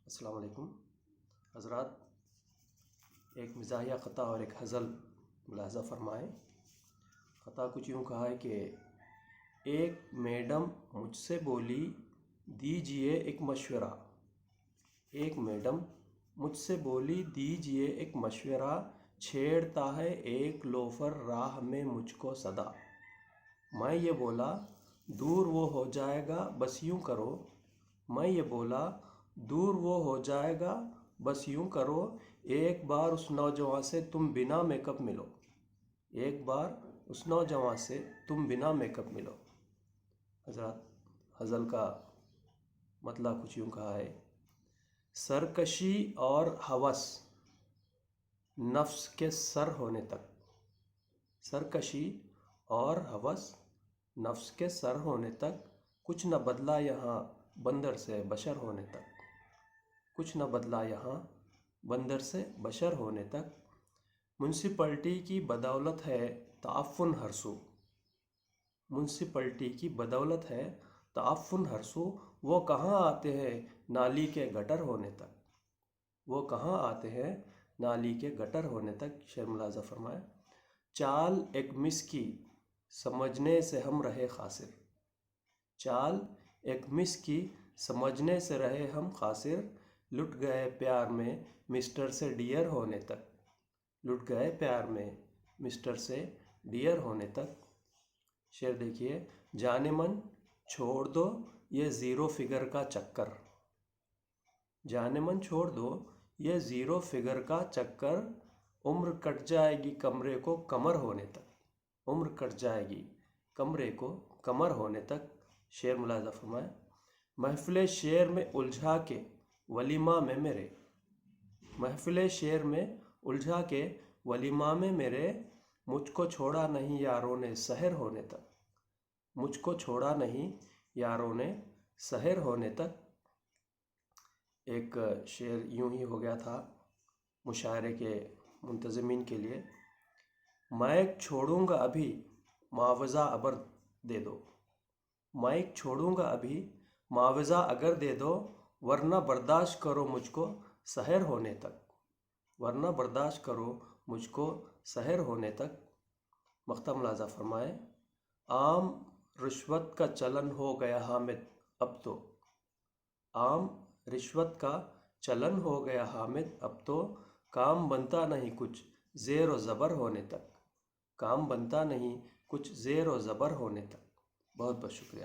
السلام علیکم حضرات، ایک مزاحیہ خطا اور ایک غزل ملاحظہ فرمائیں۔ خطا کچھ یوں کہا ہے کہ ایک میڈم مجھ سے بولی دیجئے ایک مشورہ، ایک میڈم مجھ سے بولی دیجئے ایک مشورہ، چھیڑتا ہے ایک لوفر راہ میں مجھ کو صدا۔ میں یہ بولا دور وہ ہو جائے گا بس یوں کرو، میں یہ بولا دور وہ ہو جائے گا بس یوں کرو، ایک بار اس نوجوان سے تم بنا میک اپ ملو، ایک بار اس نوجوان سے تم بنا میک اپ ملو۔ حضرات، غزل کا مطلب کچھ یوں کہا ہے، سرکشی اور ہوس نفس کے سر ہونے تک، سرکشی اور ہوس نفس کے سر ہونے تک، کچھ نہ بدلا یہاں بندر سے بشر ہونے تک، کچھ نہ بدلا یہاں بندر سے بشر ہونے تک۔ میونسپلٹی کی بدولت ہے تعفن ہر سو، میونسپلٹی کی بدولت ہے تعفن ہر سو، وہ کہاں آتے ہیں نالی کے گٹر ہونے تک، وہ کہاں آتے ہیں نالی کے گٹر ہونے تک۔ شعر ملاحظہ فرمائے، چال ایک مس کی سمجھنے سے ہم رہے خاسر، چال ایک مس کی سمجھنے سے رہے ہم خاسر، لٹ گئے پیار میں مسٹر سے ڈیئر ہونے تک، لٹ گئے پیار میں مسٹر سے ڈیئر ہونے تک۔ شعر دیکھیے، جانے من چھوڑ دو یہ زیرو فگر کا چکر، جانے من چھوڑ دو یہ زیرو فگر کا چکر، عمر کٹ جائے گی کمرے کو کمر ہونے تک، عمر کٹ جائے گی کمرے کو کمر ہونے تک۔ شعر ملاحظہ فرمائے، محفل شعر میں الجھا کے ولیمہ میں میرے، محفل شعر میں الجھا کے ولیمہ میں میرے، مجھ کو چھوڑا نہیں یاروں نے سحر ہونے تک، مجھ کو چھوڑا نہیں یاروں نے سحر ہونے تک۔ ایک شعر یوں ہی ہو گیا تھا مشاعرے کے منتظمین کے لیے، مائک چھوڑوں گا ابھی معاوضہ ابر دے دو، مائک چھوڑوں گا ابھی معاوضہ اگر دے دو، ورنہ برداشت کرو مجھ کو سحر ہونے تک، ورنہ برداشت کرو مجھ کو سحر ہونے تک۔ مقطع ملاحظہ فرمائے، عام رشوت کا چلن ہو گیا حامد اب تو، عام رشوت کا چلن ہو گیا حامد اب تو، کام بنتا نہیں کچھ زیر و زبر ہونے تک، کام بنتا نہیں کچھ زیر و زبر ہونے تک۔ بہت بہت شکریہ۔